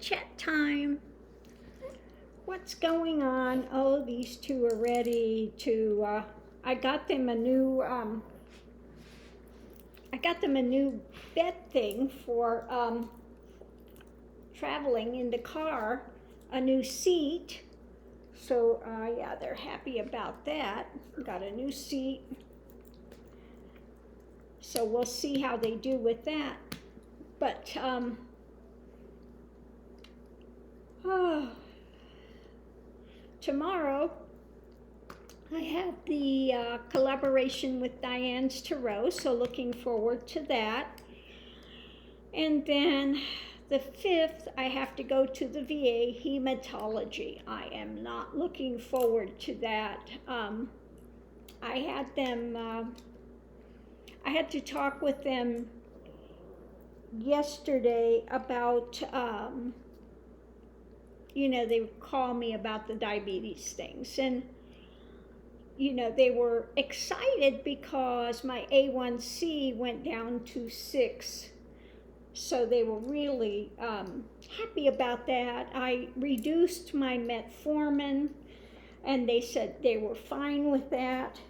chit-chat time. What's going on? Oh, these two are ready to, I got them a new bed thing for traveling in the car, a new seat. So yeah, they're happy about that. Got a new seat. So we'll see how they do with that. But tomorrow I have the collaboration with Diane's Tarot, so looking forward to that. And then the 5th, I have to go to the VA hematology. I am not looking forward to that. I had to talk with them yesterday about, they call me about the diabetes things. And, they were excited because my A1C went down to 6. So they were really happy about that. I reduced my metformin, and they said they were fine with that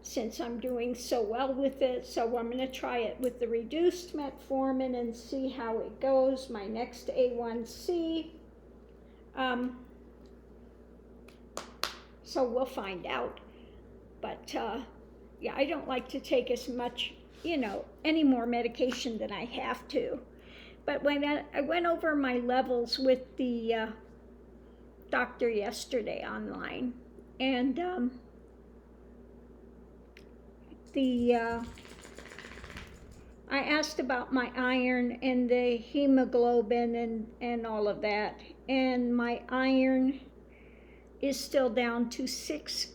since I'm doing so well with it. So I'm going to try it with the reduced metformin and see how it goes. My next A1C. So we'll find out. But yeah, I don't like to take as much, any more medication than I have to. But when I went over my levels with the doctor yesterday online, and I asked about my iron and the hemoglobin and all of that, and my iron is still down to 6.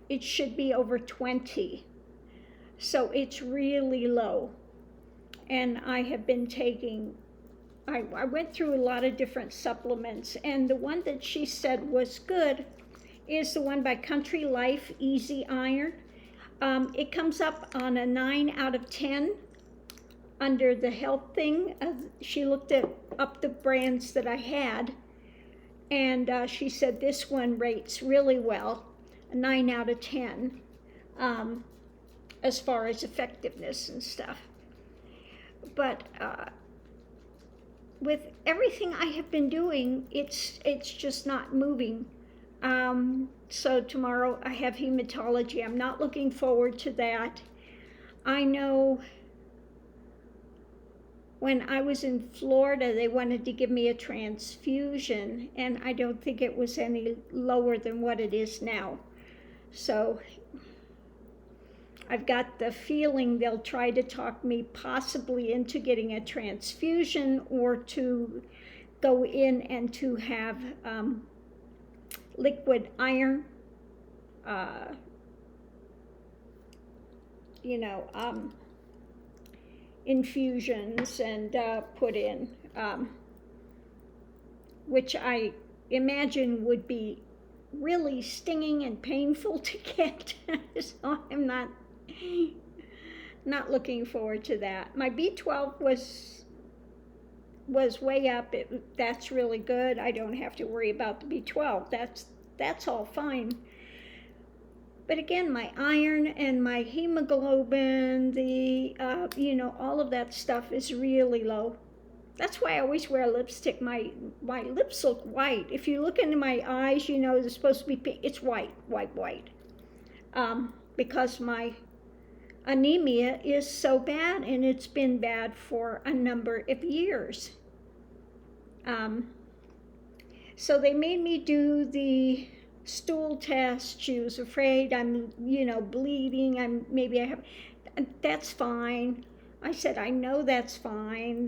It should be over 20. So it's really low. And I have been taking, I went through a lot of different supplements, and the one that she said was good is the one by Country Life Easy Iron. It comes up on a 9 out of 10 under the health thing. She looked up the brands that I had, and she said this one rates really well, a 9 out of 10, as far as effectiveness and stuff. But with everything I have been doing, it's just not moving. So tomorrow I have hematology. I'm not looking forward to that. I know when I was in Florida, they wanted to give me a transfusion, and I don't think it was any lower than what it is now. So I've got the feeling they'll try to talk me possibly into getting a transfusion, or to go in and to have liquid iron, infusions and put in, which I imagine would be really stinging and painful to get. So I'm not looking forward to that. My B12 was way up. That's really good. I don't have to worry about the B12. That's all fine. But again, my iron and my hemoglobin, all of that stuff is really low. That's why I always wear lipstick. My lips look white. If you look into my eyes, they're supposed to be pink. It's white. Because my anemia is so bad, and it's been bad for a number of years. So they made me do the stool test. She was afraid I'm, bleeding. Maybe I have. That's fine. I said, I know that's fine.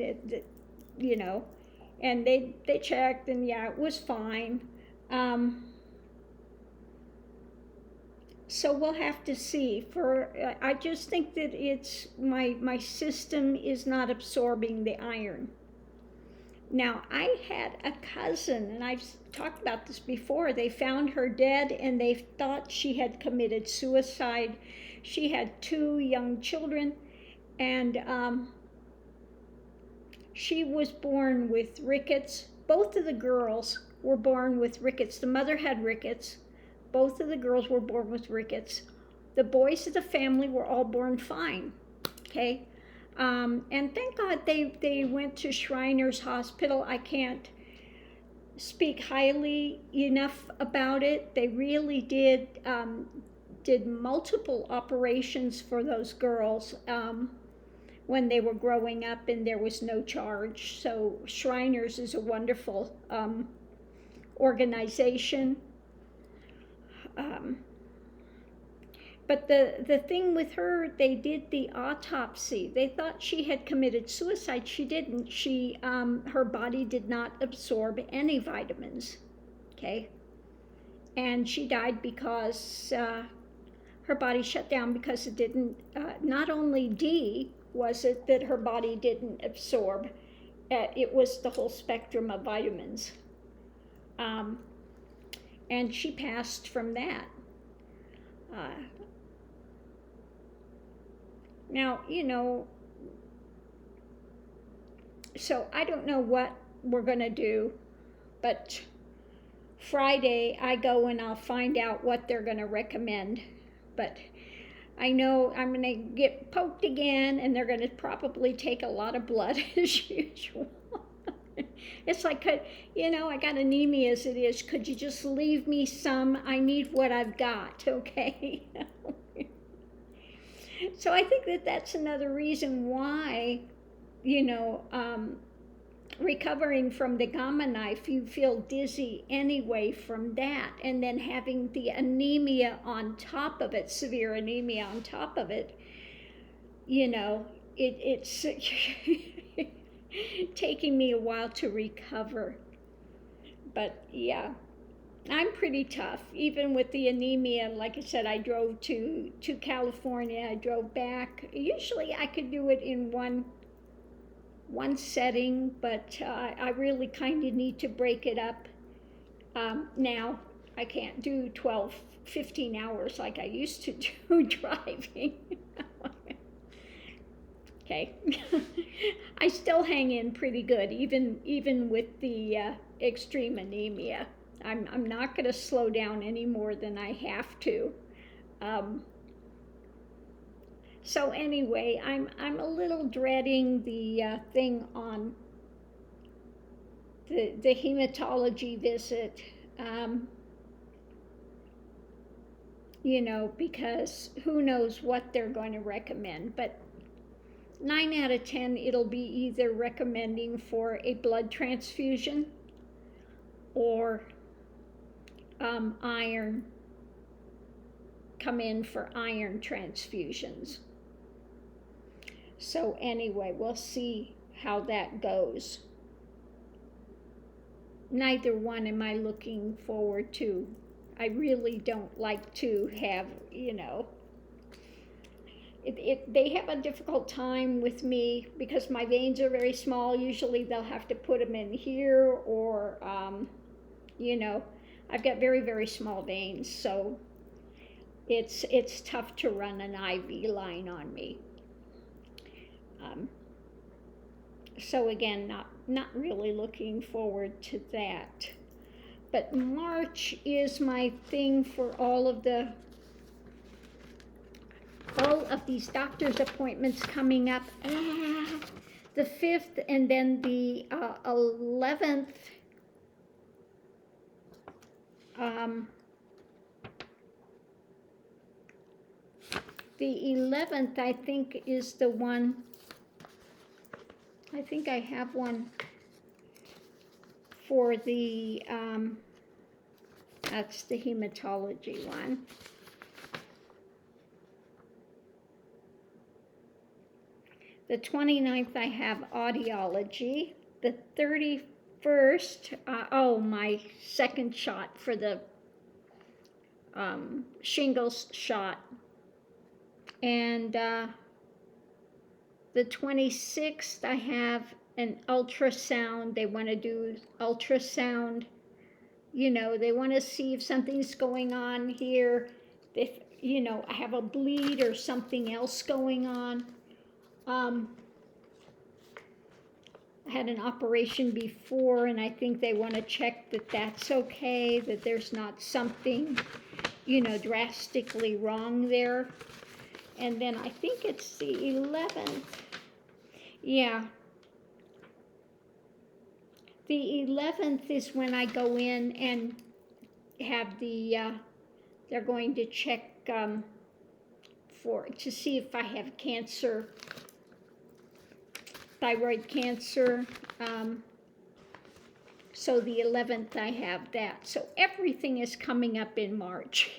And they checked, and yeah, it was fine. So we'll have to see. I just think that it's my system is not absorbing the iron. Now, I had a cousin, and I've talked about this before. They found her dead, and they thought she had committed suicide. She had 2 young children, and she was born with rickets, both of the girls were born with rickets. The mother had rickets. Both of the girls were born with rickets. The boys of the family were all born fine, okay? And thank God they went to Shriners Hospital. I can't speak highly enough about it. They really did multiple operations for those girls when they were growing up, and there was no charge. So Shriners is a wonderful organization. But the thing with her, they did the autopsy. They thought she had committed suicide. She didn't. Her body did not absorb any vitamins, okay? And she died because her body shut down because it didn't, not only D was it that her body didn't absorb, it was the whole spectrum of vitamins. And she passed from that. Now, so I don't know what we're going to do, but Friday I go and I'll find out what they're going to recommend. But I know I'm going to get poked again, and they're going to probably take a lot of blood as usual. It's like, I got anemia as it is. Could you just leave me some? I need what I've got, okay? So I think that's another reason why, recovering from the gamma knife, you feel dizzy anyway from that. And then having the anemia on top of it, severe anemia on top of it, it's taking me a while to recover. But yeah, I'm pretty tough, even with the anemia. Like I said, I drove to California. I drove back. Usually I could do it in one setting, but I really kind of need to break it up. Now I can't do 12, 15 hours like I used to do driving. Okay. I still hang in pretty good, even with the extreme anemia. I'm not going to slow down any more than I have to. So anyway, I'm a little dreading the thing on the hematology visit. Because who knows what they're going to recommend. But 9 out of 10, it'll be either recommending for a blood transfusion or iron, come in for iron transfusions. So anyway, we'll see how that goes. Neither one am I looking forward to. I really don't like to have, they have a difficult time with me because my veins are very small. Usually they'll have to put them in here, or, I've got very, very small veins, so it's tough to run an IV line on me. So again, not really looking forward to that. But March is my thing for all of these doctor's appointments coming up. The 5th and then the 11th. The 11th, I think, is the one. I think I have one for the, that's the hematology one. The 29th, I have audiology. The 31st, my second shot for the shingles shot. And the 26th, I have an ultrasound. They want to do ultrasound. They want to see if something's going on here. If, I have a bleed or something else going on. had an operation before, and I think they want to check that that's okay, that there's not something, drastically wrong there. And then I think it's the 11th. Yeah. The 11th is when I go in and have they're going to check to see if I have cancer, thyroid cancer. So the 11th I have that. So everything is coming up in March.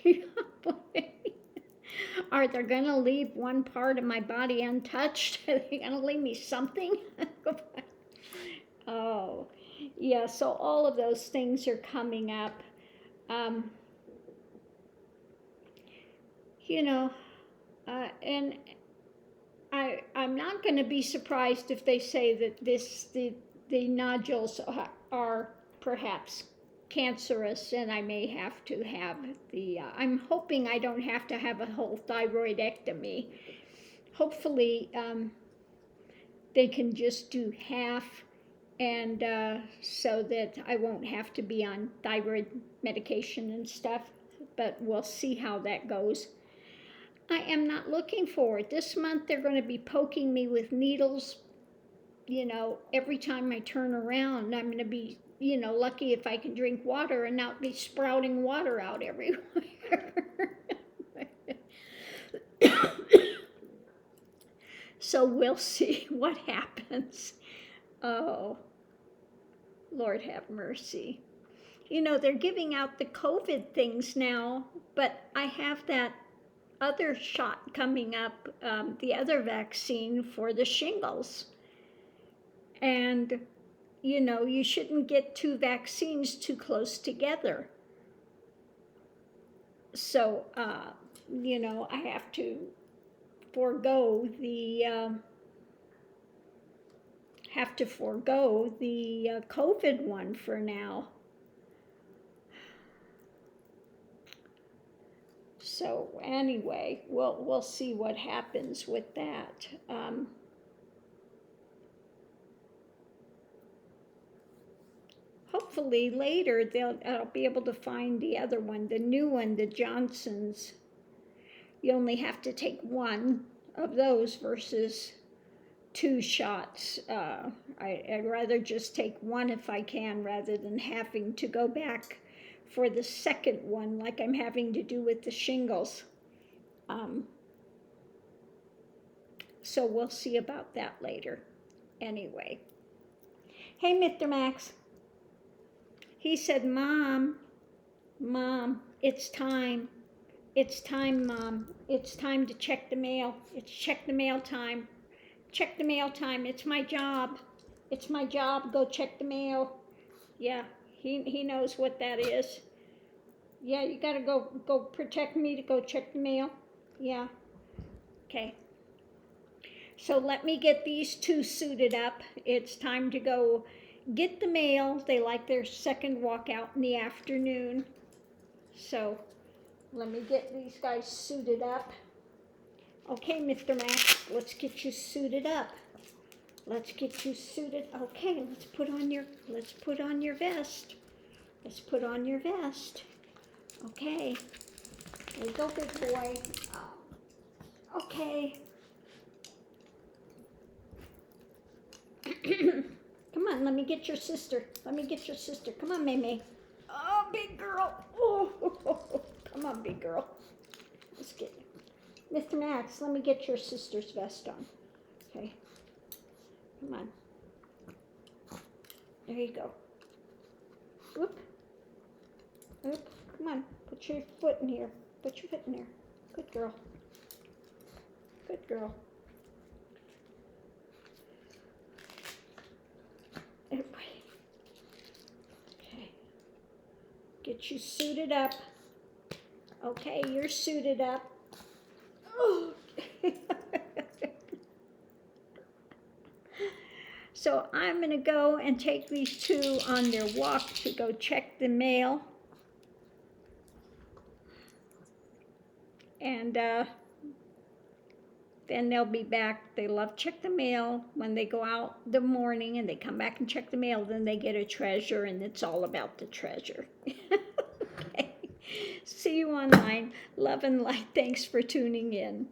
Are they going to leave one part of my body untouched? Are they going to leave me something? Oh, yeah, so all of those things are coming up. And I'm not going to be surprised if they say that the nodules are perhaps cancerous, and I may have to have I'm hoping I don't have to have a whole thyroidectomy. Hopefully they can just do half, and so that I won't have to be on thyroid medication and stuff, but we'll see how that goes. I am not looking forward. This month they're going to be poking me with needles, every time I turn around. I'm going to be, lucky if I can drink water and not be sprouting water out everywhere. So we'll see what happens. Oh, Lord have mercy. They're giving out the COVID things now, but I have that other shot coming up, the other vaccine for the shingles. And, you shouldn't get two vaccines too close together. So, I have to forego the COVID one for now. So anyway, we'll see what happens with that. Hopefully later I'll be able to find the other one, the new one, the Johnson's. You only have to take one of those versus 2 shots. I'd rather just take one if I can, rather than having to go back for the second one like I'm having to do with the shingles. So we'll see about that later. Anyway. Hey, Mr. Max. He said, Mom, it's time. It's time, Mom. It's time to check the mail. It's check the mail time. Check the mail time. It's my job. It's my job. Go check the mail. Yeah, he knows what that is. Yeah, you gotta go protect me to go check the mail. Yeah. Okay. So let me get these 2 suited up. It's time to go get the mail. They like their second walk out in the afternoon. So let me get these guys suited up. Okay, Mr. Max, let's get you suited up. Let's get you suited. Okay, let's put on your vest. Let's put on your vest. Okay. There you go, big boy. Okay. Come on, let me get your sister. Come on, May. Oh, big girl. Oh, come on, big girl. Let's get Mr. Max, let me get your sister's vest on. Okay. Come on. There you go. Whoop. Whoop. Come on. Put your foot in here. Put your foot in there. Good girl. Good girl. Okay. Get you suited up. Okay, you're suited up. Oh. So I'm going to go and take these 2 on their walk to go check the mail. And then they'll be back. They love to check the mail. When they go out the morning and they come back and check the mail, then they get a treasure, and it's all about the treasure. Okay. See you online. Love and light. Thanks for tuning in.